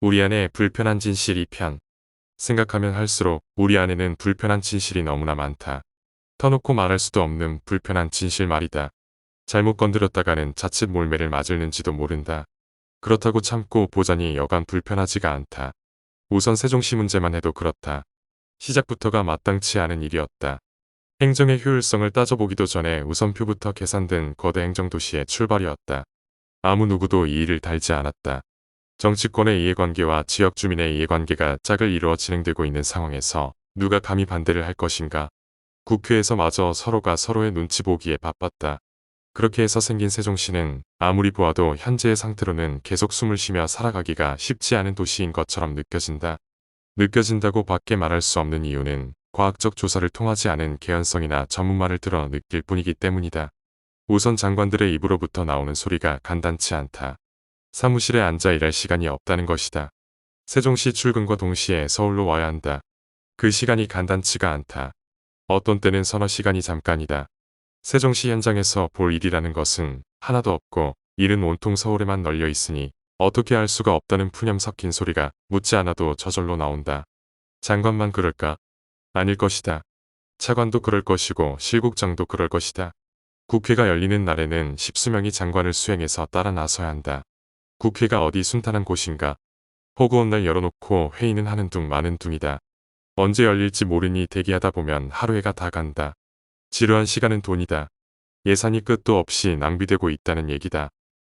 우리 아내 불편한 진실 2편. 생각하면 할수록 우리 아내는 불편한 진실이 너무나 많다. 터놓고 말할 수도 없는 불편한 진실 말이다. 잘못 건드렸다가는 자칫 몰매를 맞을는지도 모른다. 그렇다고 참고 보자니 여간 불편하지가 않다. 우선 세종시 문제만 해도 그렇다. 시작부터가 마땅치 않은 일이었다. 행정의 효율성을 따져보기도 전에 우선표부터 계산된 거대 행정도시의 출발이었다. 아무 누구도 이 일을 달지 않았다. 정치권의 이해관계와 지역 주민의 이해관계가 짝을 이루어 진행되고 있는 상황에서 누가 감히 반대를 할 것인가. 국회에서 마저 서로가 서로의 눈치 보기에 바빴다. 그렇게 해서 생긴 세종시는 아무리 보아도 현재의 상태로는 계속 숨을 쉬며 살아가기가 쉽지 않은 도시인 것처럼 느껴진다. 느껴진다고 밖에 말할 수 없는 이유는 과학적 조사를 통하지 않은 개연성이나 전문말을 들어 느낄 뿐이기 때문이다. 우선 장관들의 입으로부터 나오는 소리가 간단치 않다. 사무실에 앉아 일할 시간이 없다는 것이다. 세종시 출근과 동시에 서울로 와야 한다. 그 시간이 간단치가 않다. 어떤 때는 서너 시간이 잠깐이다. 세종시 현장에서 볼 일이라는 것은 하나도 없고 일은 온통 서울에만 널려 있으니 어떻게 할 수가 없다는 푸념 섞인 소리가 묻지 않아도 저절로 나온다. 장관만 그럴까? 아닐 것이다. 차관도 그럴 것이고 실국장도 그럴 것이다. 국회가 열리는 날에는 십수명이 장관을 수행해서 따라 나서야 한다. 국회가 어디 순탄한 곳인가? 허구한 날 열어놓고 회의는 하는 둥 마는 둥이다. 언제 열릴지 모르니 대기하다 보면 하루해가 다 간다. 지루한 시간은 돈이다. 예산이 끝도 없이 낭비되고 있다는 얘기다.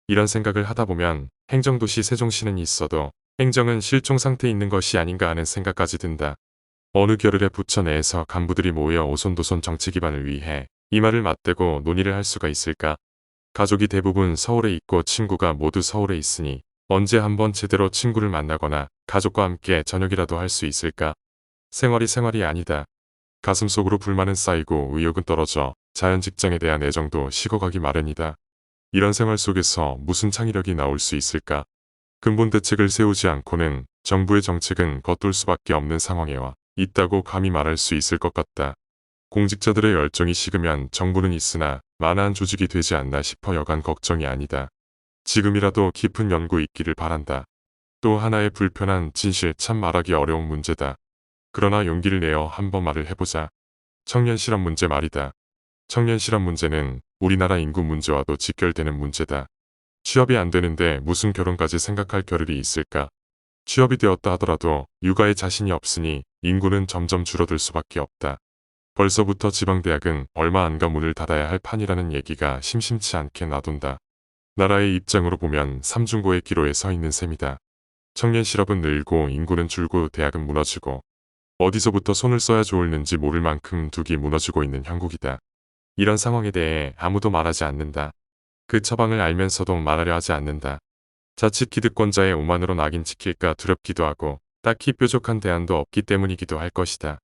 이런 생각을 하다 보면 행정도시 세종시는 있어도 행정은 실종 상태에 있는 것이 아닌가 하는 생각까지 든다. 어느 겨를에 부처 내에서 간부들이 모여 오손도손 정치 기반을 위해 이 말을 맞대고 논의를 할 수가 있을까? 가족이 대부분 서울에 있고 친구가 모두 서울에 있으니 언제 한번 제대로 친구를 만나거나 가족과 함께 저녁이라도 할 수 있을까? 생활이 아니다. 가슴속으로 불만은 쌓이고 의욕은 떨어져 자연 직장에 대한 애정도 식어가기 마련이다. 이런 생활 속에서 무슨 창의력이 나올 수 있을까? 근본 대책을 세우지 않고는 정부의 정책은 겉돌 수밖에 없는 상황에 와 있다고 감히 말할 수 있을 것 같다. 공직자들의 열정이 식으면 정부는 있으나 만화한 조직이 되지 않나 싶어 여간 걱정이 아니다. 지금이라도 깊은 연구 있기를 바란다. 또 하나의 불편한 진실 참 말하기 어려운 문제다. 그러나 용기를 내어 한번 말을 해보자. 청년 실업 문제 말이다. 청년 실업 문제는 우리나라 인구 문제와도 직결되는 문제다. 취업이 안 되는데 무슨 결혼까지 생각할 겨를이 있을까? 취업이 되었다 하더라도 육아에 자신이 없으니 인구는 점점 줄어들 수밖에 없다. 벌써부터 지방대학은 얼마 안가 문을 닫아야 할 판이라는 얘기가 심심치 않게 나돈다. 나라의 입장으로 보면 삼중고의 기로에 서 있는 셈이다. 청년 실업은 늘고 인구는 줄고 대학은 무너지고 어디서부터 손을 써야 좋을는지 모를 만큼 둑이 무너지고 있는 형국이다. 이런 상황에 대해 아무도 말하지 않는다. 그 처방을 알면서도 말하려 하지 않는다. 자칫 기득권자의 오만으로 낙인 찍힐까 두렵기도 하고 딱히 뾰족한 대안도 없기 때문이기도 할 것이다.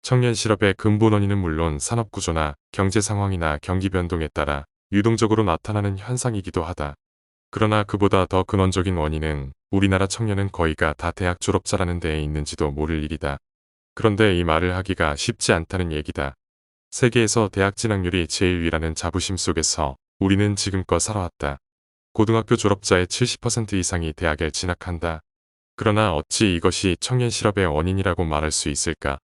청년 실업의 근본 원인은 물론 산업구조나 경제 상황이나 경기 변동에 따라 유동적으로 나타나는 현상이기도 하다. 그러나 그보다 더 근원적인 원인은 우리나라 청년은 거의가 다 대학 졸업자라는 데에 있는지도 모를 일이다. 그런데 이 말을 하기가 쉽지 않다는 얘기다. 세계에서 대학 진학률이 제일 위라는 자부심 속에서 우리는 지금껏 살아왔다. 고등학교 졸업자의 70% 이상이 대학에 진학한다. 그러나 어찌 이것이 청년 실업의 원인이라고 말할 수 있을까?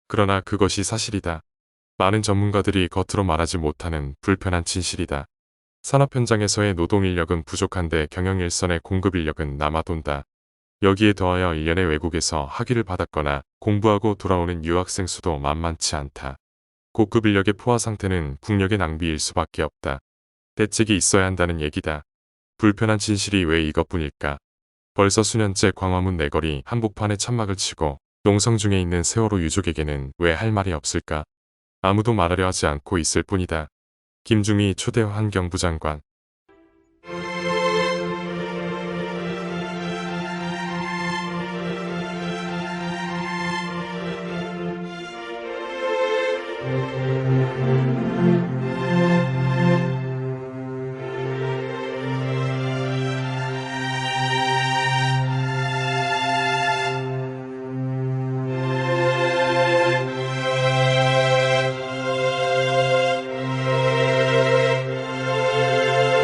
그러나 그것이 사실이다. 많은 전문가들이 겉으로 말하지 못하는 불편한 진실이다. 산업 현장에서의 노동 인력은 부족한데 경영 일선의 공급 인력은 남아돈다. 여기에 더하여 1년에 외국에서 학위를 받았거나 공부하고 돌아오는 유학생 수도 만만치 않다. 고급 인력의 포화 상태는 국력의 낭비일 수밖에 없다. 대책이 있어야 한다는 얘기다. 불편한 진실이 왜 이것뿐일까? 벌써 수년째 광화문 내거리 한복판에 천막을 치고 농성 중에 있는 세월호 유족에게는 왜 할 말이 없을까? 아무도 말하려 하지 않고 있을 뿐이다. 김중희 초대 환경부 장관.